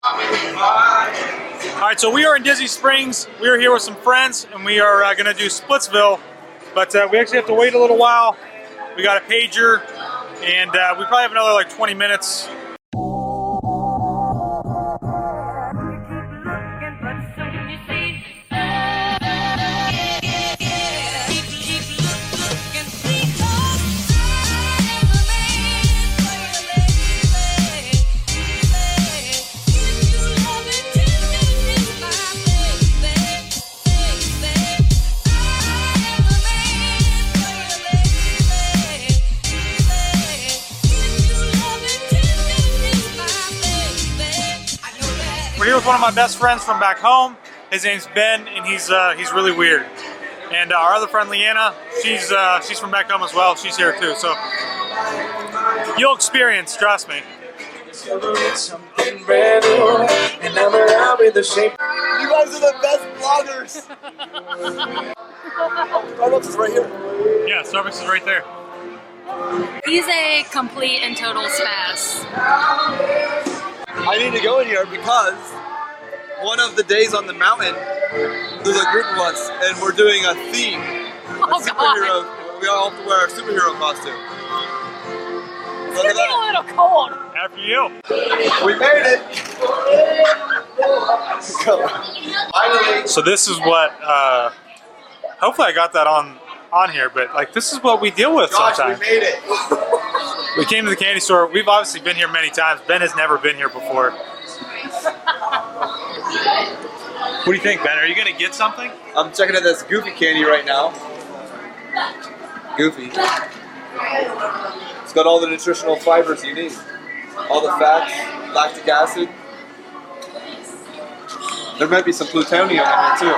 All right, so we are in Disney Springs. We are here with some friends, and we are going to do Splitsville, but we actually have to wait a little while. We got a pager, and we probably have another like 20 minutes. We're here with one of my best friends from back home. His name's Ben, and he's really weird. And our other friend Leanna, she's from back home as well. She's here too, so you'll experience, trust me. Something brand new, and I'm around with the shape. You guys are the best vloggers. Starbucks is right here. Yeah, Starbucks is right there. He's a complete and total spaz. I need to go in here because one of the days on the mountain, there's a group of us, and we're doing a theme. Oh, superhero. God. We all have to wear our superhero costume. It's gonna be a little cold. After you. We made it. Finally. So this is what. Hopefully, I got that on here, but like this is what we deal with sometimes. We made it. We came to the candy store. We've obviously been here many times. Ben has never been here before. What do you think, Ben? Are you gonna get something? I'm checking out this Goofy candy right now. Goofy. It's got all the nutritional fibers you need. All the fats, lactic acid. There might be some plutonium in here too.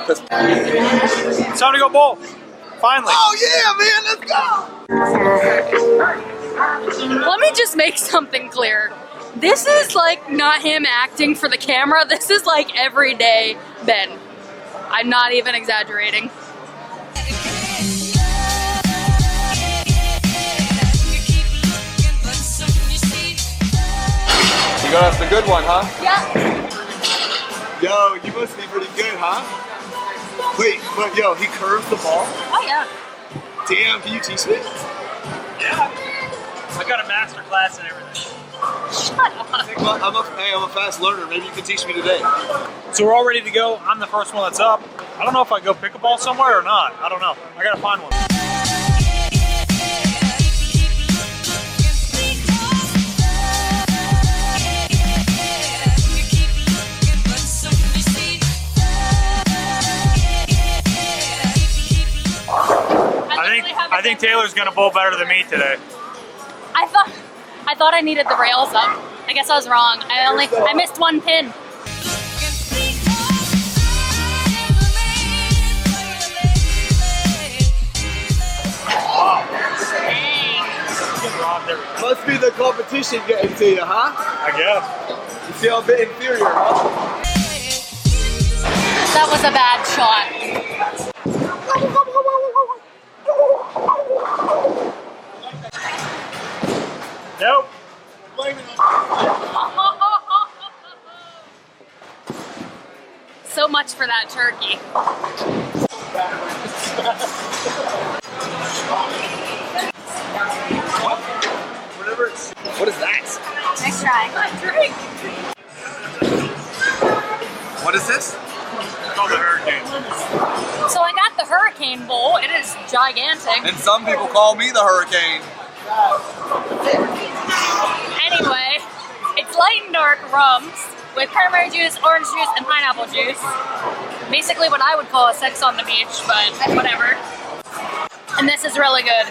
It's time to go bowl. Finally. Oh yeah, man, let's go! Let me just make something clear. This is like not him acting for the camera. This is like everyday Ben. I'm not even exaggerating. You got us the good one, huh? Yeah. Yo, you must be pretty good, huh? Wait, but yo, he curves the ball? Oh yeah. Damn, can you teach me? Yeah. I got a master class and everything. Shut up. I'm a fast learner. Maybe you can teach me today. So we're all ready to go. I'm the first one that's up. I don't know if I go pick a ball somewhere or not. I don't know. I gotta find one. I think Taylor's gonna bowl better than me today. I thought I needed the rails up. I guess I was wrong. I missed one pin. Dang. Must be the competition getting to you, huh? I guess. You feel a bit inferior, huh? That was a bad shot. Nope. So much for that turkey. What is that? Nice try. What is this? It's called the hurricane. So I got the hurricane bowl. It is gigantic. And some people call me the hurricane. Anyway, it's light and dark rums with cranberry juice, orange juice, and pineapple juice. Basically what I would call a sex on the beach, but whatever. And this is really good.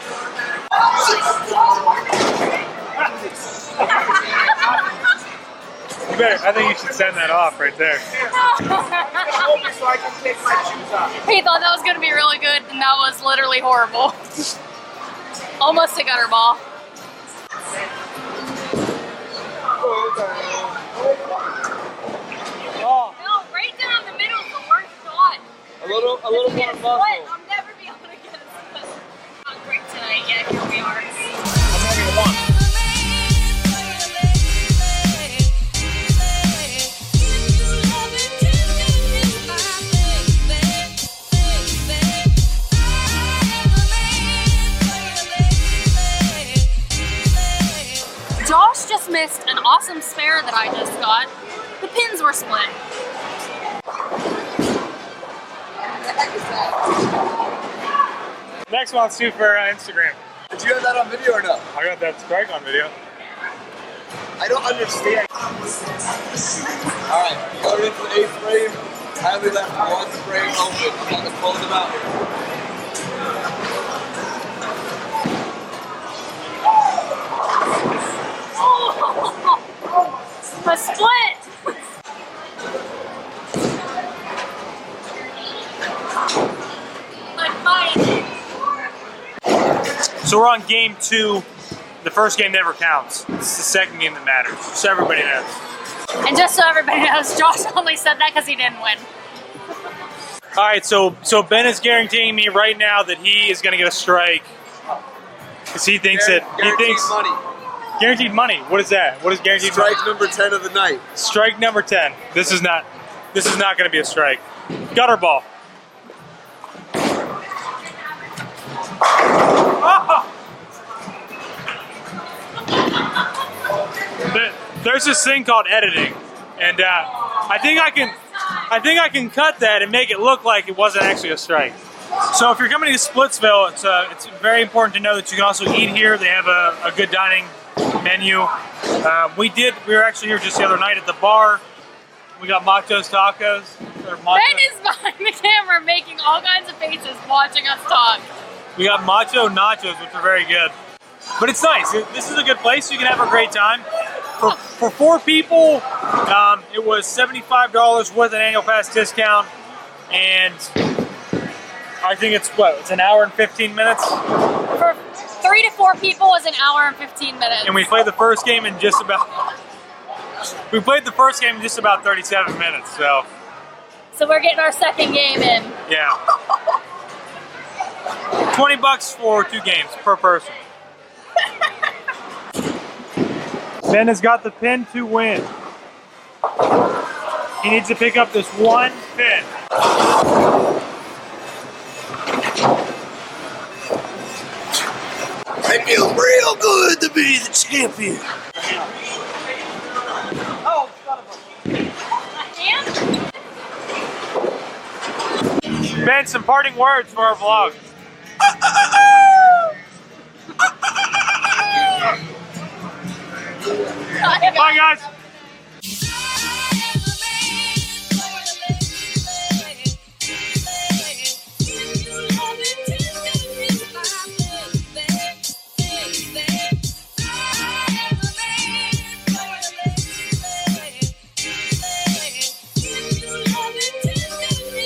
I think you should send that off right there. He thought that was going to be really good, and that was literally horrible. Almost a gutter ball. Oh. No, right down the middle is the worst shot. A little more muscle. I'll never be able to get it. Not great tonight, yet here we are. I'm having one. awesome spare that I just got, the pins were split. Next one's too for Instagram. Did you have that on video or no? I got that strike on video. I don't understand. Alright, going into the 8th frame. I only left one frame open. I'm going to close them out here. Oh, a split! So we're on game 2. The first game never counts. It's the second game that matters, just so everybody knows. And just so everybody knows, Josh only said that because he didn't win. All right, so Ben is guaranteeing me right now that he is going to get a strike because he thinks Guaranteed money. Guaranteed money. What is that? What is guaranteed Strike money? number 10 of the night. Strike number 10. This is not going to be a strike. Gutter ball. Oh! There's this thing called editing, and I think I can cut that and make it look like it wasn't actually a strike. So if you're coming to Splitsville, it's very important to know that you can also eat here. They have a good dining menu. We were actually here just the other night at the bar. We got Macho's Tacos. Ben is behind the camera making all kinds of faces watching us talk. We got Macho Nachos, which are very good. But it's nice. This is a good place. You can have a great time. For 4 people, it was $75 with an annual pass discount, and I think it's an hour and 15 minutes. For 3 to 4 people was an hour and 15 minutes. And we played the first game in just about 37 minutes. So we're getting our second game in. Yeah. $20 for 2 games per person. Ben has got the pin to win. He needs to pick up this one pin. It feels real good to be the champion. Oh, son of a... Ben, some parting words for our vlog. Bye, guys.